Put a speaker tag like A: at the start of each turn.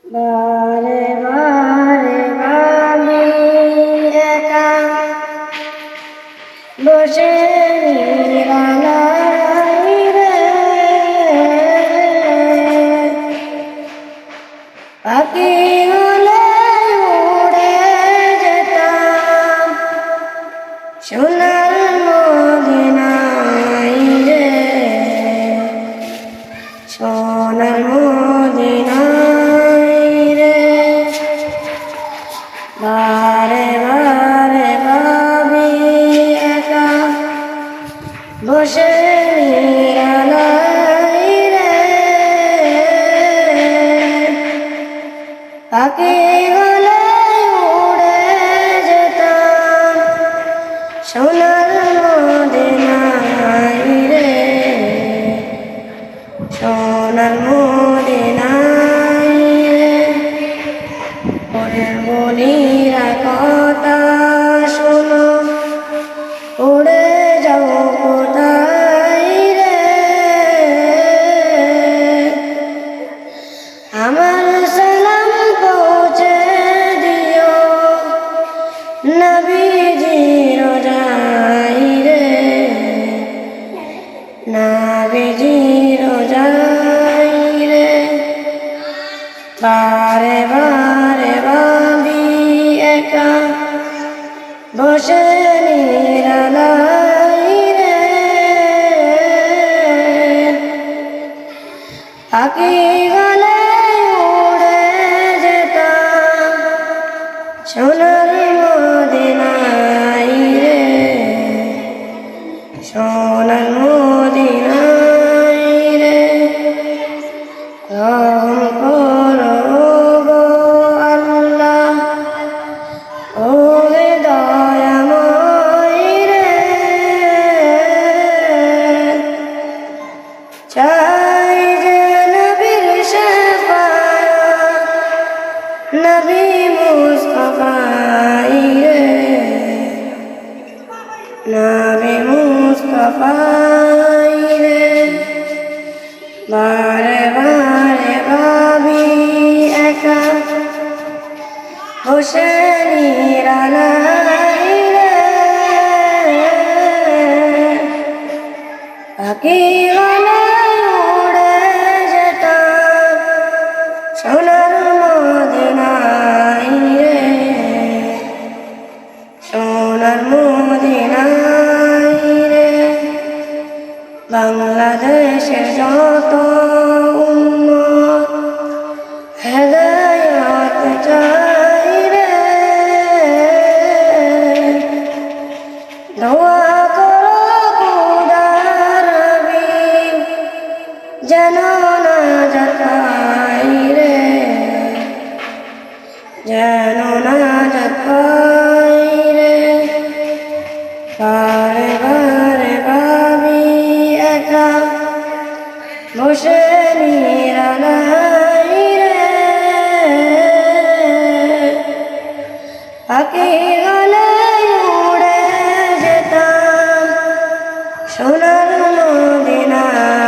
A: বারে বারে ভাবি একা বসে নিরালাই রে, পাখি হলে উড়ে যেতাম সোনার মদিনায় রে, সোনার মদিনায় রে। বারে বারে ভাবি একা বসে নিরালাই রে, পাখি হলে উড়ে যেতাম সোনার মদিনায় রে, সোনার মদিনায় রে। পরের বলিরা কথা শোনো, উড়ে যাও কোথায় রে, আমার সালাম পৌঁছে দিও নবীজির রোজায় রে, নবীজির রোজায় রে। বারে বারে ভাবি একা বসে নিরালাই রে, পাখি গলে উড়ে যেতাম সোনার মদিনায় রে, সোনার মদিনায় রে। রহম করো গো আল্লাহ, ও হে দয়াময় রে, চাই যে নবীর শাফায়াত, নবী মুস্তাফাই রে, নবী মুস্তাফাই রে। বারে বারে ভাবি একা বসে নিরালাই রে, পাখি গলে উড়ে যেতাম সোনার মদিনায় রে, সোনার মদিনায় রে। বাংলাদেশের যত উম্মত হেদায়েত চাই রে, দোয়া করো খোদার হাবিব যেন নাজাত পাই রে, যেন নাজাত পাই রে। বারে বারে ভাবি একা বসে নিরালাই রে, পাখি গলে উড়ে যেতাম সোনার মদিনায়।